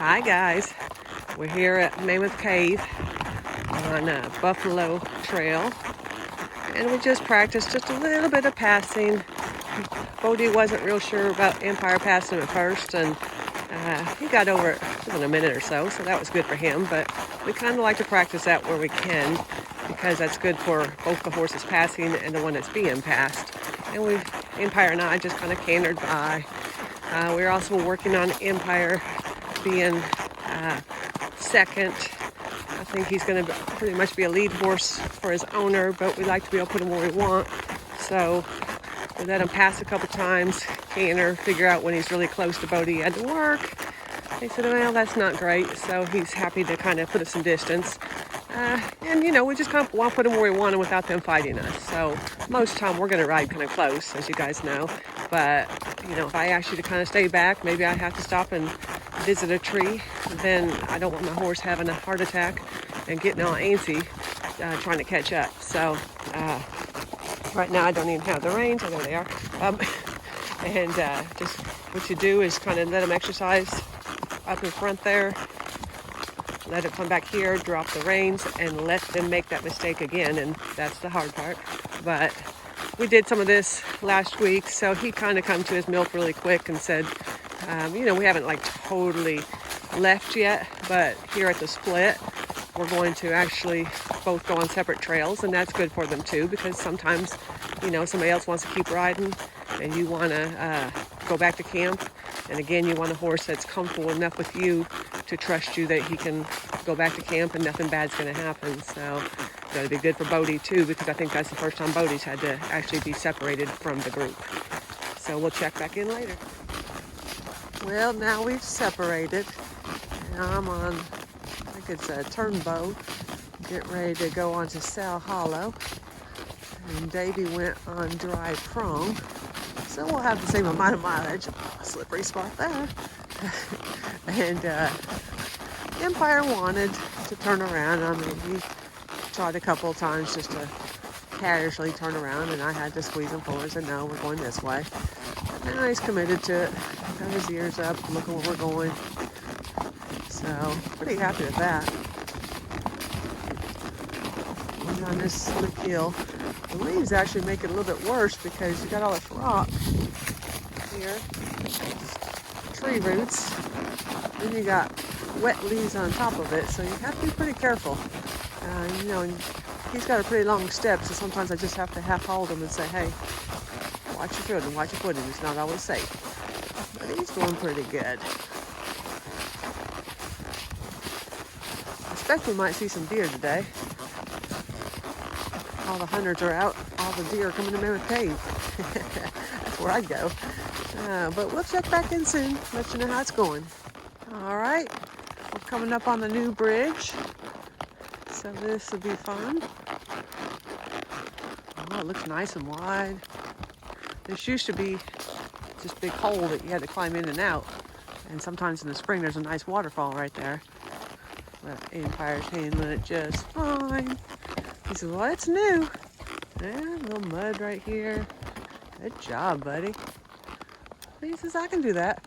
Hi guys, we're here at Mammoth Cave on Buffalo Trail, and we just practiced just a little bit of passing. Bodie wasn't real sure about Empire passing at first, and he got over it within a minute or so, so that was good for him. But we kind of like to practice that where we can, because that's good for both the horses passing and the one that's being passed. And Empire and I just kind of cantered by. We're also working on Empire being second. I think he's going to pretty much be a lead horse for his owner, but we like to be able to put him where we want. So we let him pass a couple times, canter, figure out when he's really close to Bodie had to work. He said, well, that's not great. So he's happy to kind of put us some distance. And, you know, we just kind of want to put them where we want them without them fighting us. So most of the time we're going to ride kind of close, as you guys know. But, you know, if I ask you to kind of stay back, maybe I have to stop and visit a tree. Then I don't want my horse having a heart attack and getting all antsy trying to catch up. So right now I don't even have the reins. Oh, there they are. And just what you do is kind of let them exercise up in front there. Let it come back here, drop the reins, and let them make that mistake again. And that's the hard part. But we did some of this last week, so he kind of come to his milk really quick and said, you know, we haven't like totally left yet, but here at the split, we're going to actually both go on separate trails, and that's good for them too, because sometimes, you know, somebody else wants to keep riding and you want to go back to camp. And again, you want a horse that's comfortable enough with you to trust you that he can go back to camp and nothing bad's going to happen. So it's going to be good for Bodie too, because I think that's the first time Bodie's had to actually be separated from the group. So we'll check back in later. Well, now we've separated. Now I'm on, I think it's a turnbow, getting ready to go on to Sal Hollow. And Davey went on dry prong. So we'll have the same amount of mileage. A slippery spot there. And Empire wanted to turn around. I mean, he tried a couple of times just to casually turn around, and I had to squeeze him forward and said, no, we're going this way. And now he's committed to it. Got his ears up, looking where we're going. So, pretty happy with that. We're on this slick hill. The leaves actually make it a little bit worse because you got all this rock here, tree roots, then you got wet leaves on top of it, so you have to be pretty careful. You know, and he's got a pretty long step, so sometimes I just have to half hold him and say, hey, watch your foot and watch your footing. It's not always safe. But he's doing pretty good. I expect we might see some deer today. All the hunters are out. All the deer are coming to Mammoth Cave. That's where I'd go. But we'll check back in soon. Let you know how it's going. All right. We're coming up on the new bridge. So this will be fun. Oh, it looks nice and wide. This used to be this big hole that you had to climb in and out. And sometimes in the spring there's a nice waterfall right there. But Empire's handling it just fine. He says, well, it's new. Yeah, a little mud right here. Good job, buddy. He says, I can do that.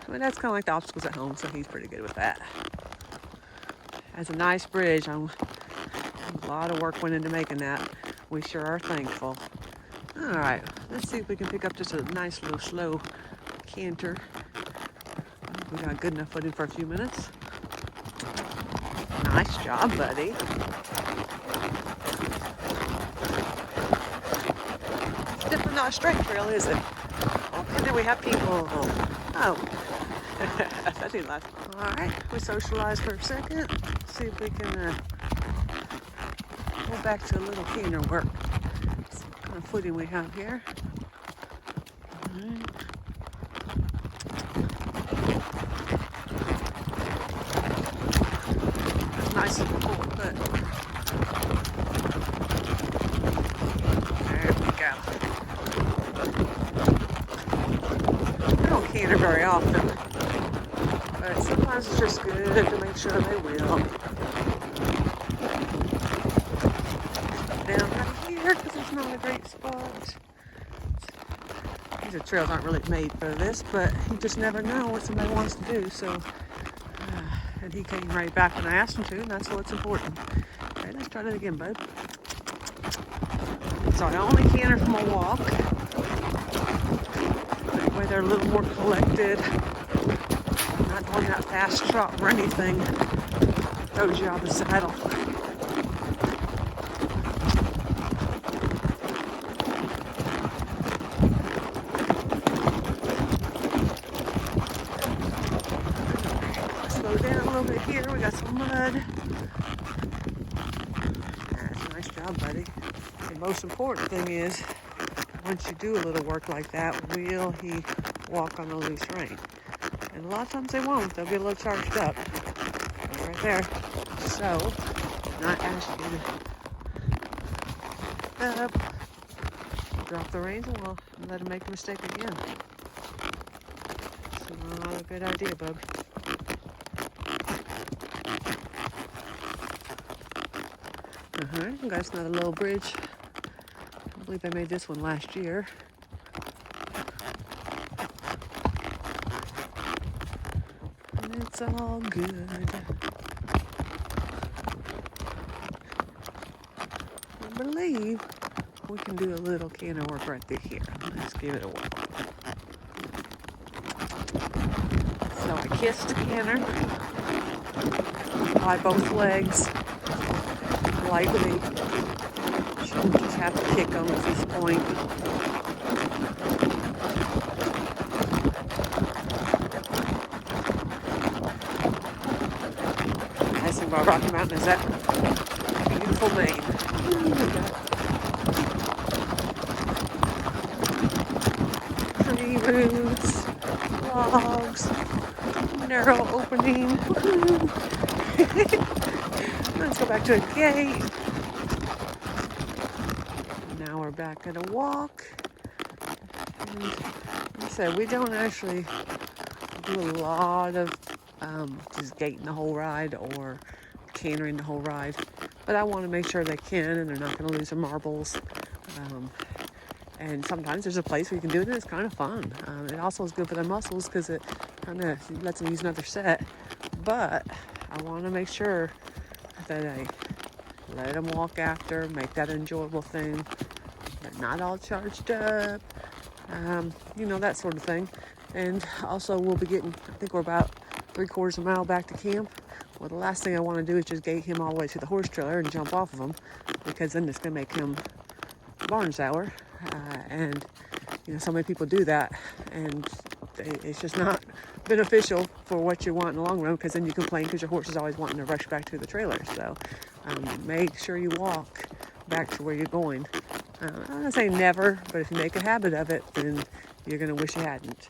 I mean, that's kind of like the obstacles at home, so he's pretty good with that. That's a nice bridge. A lot of work went into making that. We sure are thankful. All right, let's see if we can pick up just a nice little slow canter. We got good enough footing for a few minutes. Nice job, buddy. It's definitely not a straight trail, is it? Oh, and then we have people. Oh. That didn't last. All right, we socialized for a second. See if we can go back to a little canter work. See what kind of footing we have here. All right. Nice and full foot. There we go. I don't canter very often, but sometimes it's just good to make sure they will. Down right here because it's not a great spot. the trails aren't really made for this, but you just never know what somebody wants to do. So, and he came right back when I asked him to, and that's what's important. Okay, let's try that again, bud. So I only canter from a walk. That way they're a little more collected. Not doing that fast trot or anything. Throws you out the saddle. Slow down a little bit here. We got some mud. That's a nice job, buddy. The most important thing is, once you do a little work like that, will he walk on the loose rein? And a lot of times they won't. They'll get a little charged up. Right there. So, not ask you to drop the reins and we'll let him make a mistake again. It's not a good idea, bub. That's another little bridge. I believe they made this one last year. And it's all good. I believe we can do a little canter work right through here. Let's give it a whirl. So I kissed the canter by both legs lightly. Shouldn't just have to kick them at this point. Nice thing about Rocky Mountain is that beautiful mane. Tree roots, logs, narrow opening. Let's go back to a gate. Now we're back at a walk. And like I said, we don't actually do a lot of just gating the whole ride or cantering the whole ride. But I want to make sure they can and they're not going to lose their marbles. And sometimes there's a place where you can do it and it's kind of fun. It also is good for their muscles because it kind of lets them use another set. But I want to make sure that I let them walk after, make that an enjoyable thing. They're not all charged up, that sort of thing. And also we'll be getting, I think we're about 3/4 of a mile back to camp. Well, the last thing I want to do is just gate him all the way to the horse trailer and jump off of him, because then it's going to make him barn sour. And so many people do that, and it's just not beneficial for what you want in the long run, because then you complain because your horse is always wanting to rush back to the trailer. So make sure you walk back to where you're going. I'm not saying never, but if you make a habit of it, then you're going to wish you hadn't.